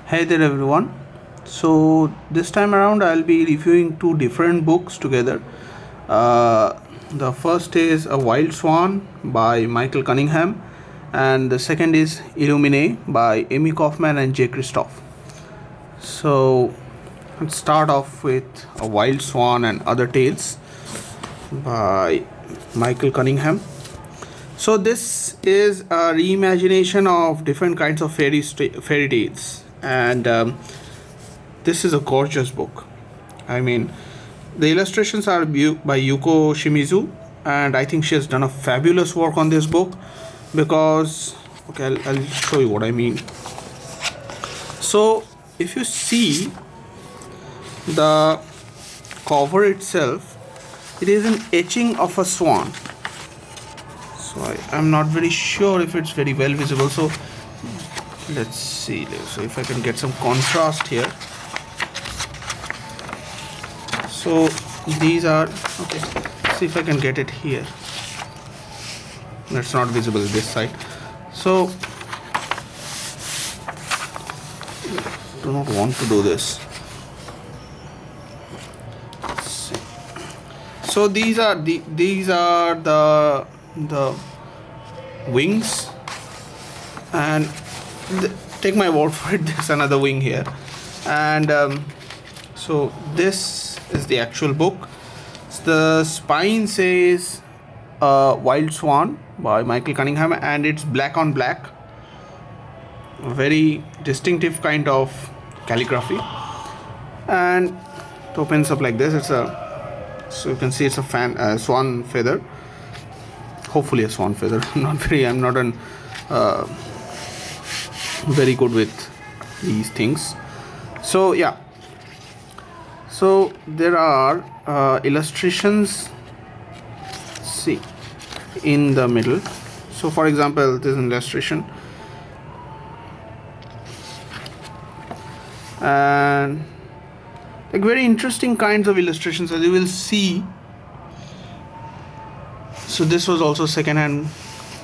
Hey there everyone. So this time around I'll be reviewing two different books together. The first is A Wild Swan by Michael Cunningham, and the second is Illuminae by Amy Kaufman and Jay Christoph. So let's start off with A Wild Swan and Other Tales by Michael Cunningham. So this is a reimagination of different kinds of fairy tales, and this is a gorgeous book. I mean, the illustrations are by Yuko Shimizu, and I think she has done a fabulous work on this book because, okay, I'll show you what I mean. So if you see the cover itself, it is an etching of a swan. So I'm not very sure if it's very well visible, so let's see. So if I can get some contrast here. So these are, okay, see if I can get it here. That's not visible this side. So do not want to do this. Let's see. So these are the wings, and take my word for it, there's another wing here, and so this is the actual book. The spine says Wild Swan by Michael Cunningham, and it's black on black, a very distinctive kind of calligraphy, and it opens up like this. It's a, so you can see it's a swan feather, hopefully a swan feather. I'm not an very good with these things. So yeah, so there are illustrations, see, in the middle. So for example, this is an illustration, and like very interesting kinds of illustrations, as you will see. So this was also second-hand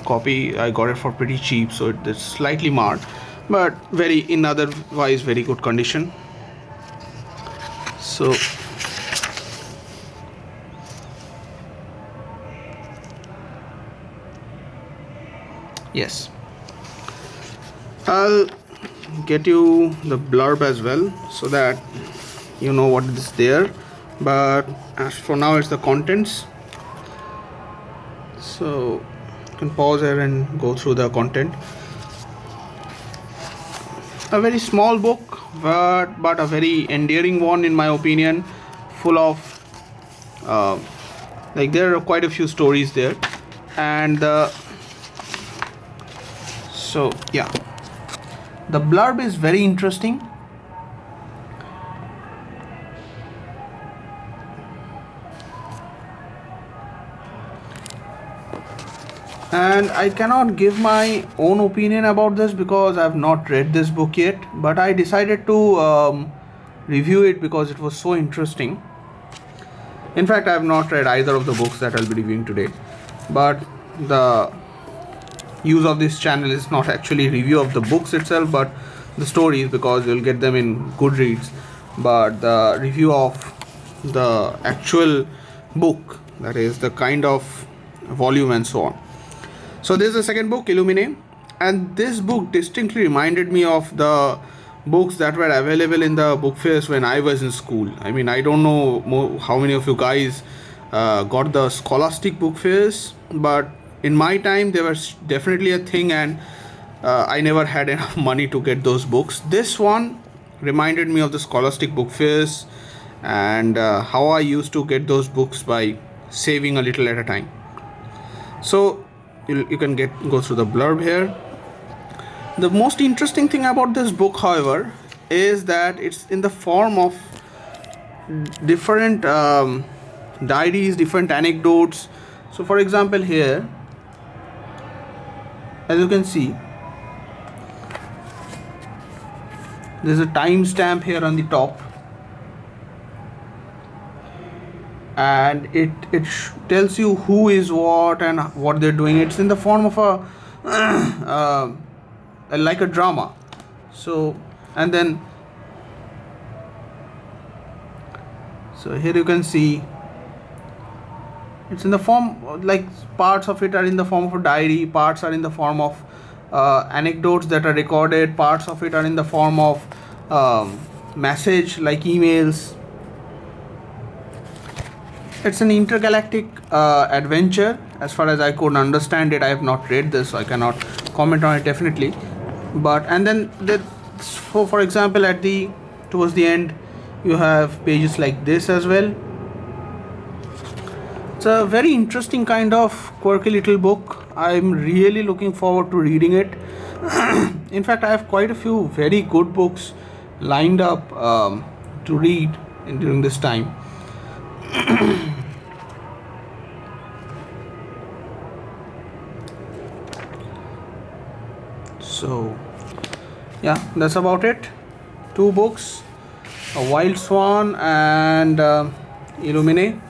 copy. I got it for pretty cheap, so it's slightly marred, but very in otherwise very good condition. So yes, I'll get you the blurb as well so that you know what is there, but as for now it's the contents. So you can pause here and go through the content. A very small book, but a very endearing one in my opinion, full of like there are quite a few stories there, and so yeah, the blurb is very interesting. And I cannot give my own opinion about this because I have not read this book yet, but I decided to review it because it was so interesting. In fact, I have not read either of the books that I'll be reviewing today, but the use of this channel is not actually review of the books itself, but the stories, because you'll get them in Goodreads, but the review of the actual book, that is the kind of volume and so on. So this is the second book, Illuminae, and this book distinctly reminded me of the books that were available in the book fairs when I was in school. I mean, I don't know how many of you guys got the scholastic book fairs, but in my time they were definitely a thing, and I never had enough money to get those books. This one reminded me of the scholastic book fairs and how I used to get those books by saving a little at a time. So you can go through the blurb here. The most interesting thing about this book, however, is that it's in the form of different diaries, different anecdotes. So for example, here, as you can see, there's a timestamp here on the top, and it tells you who is what and what they're doing. It's in the form of a like a drama. So And then so here you can see it's in the form, like parts of it are in the form of a diary, parts are in the form of anecdotes that are recorded, parts of it are in the form of message like emails. It's an intergalactic adventure as far as I could understand it. I have not read this, so I cannot comment on it definitely. But and then for example, at the towards the end you have pages like this as well. It's a very interesting kind of quirky little book. I'm really looking forward to reading it. In fact, I have quite a few very good books lined up to read during this time. So yeah, that's about it. Two books, a Wild Swan and Illuminae.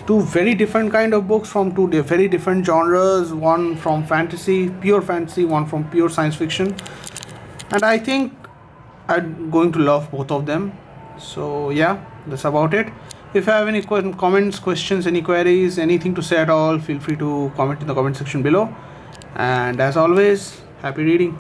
Two very different kind of books from two very different genres. One from fantasy, pure fantasy, one from pure science fiction, and I think I'm going to love both of them. So yeah, that's about it. If you have any comments, questions, any queries, anything to say at all, feel free to comment in the comment section below. And as always, happy reading.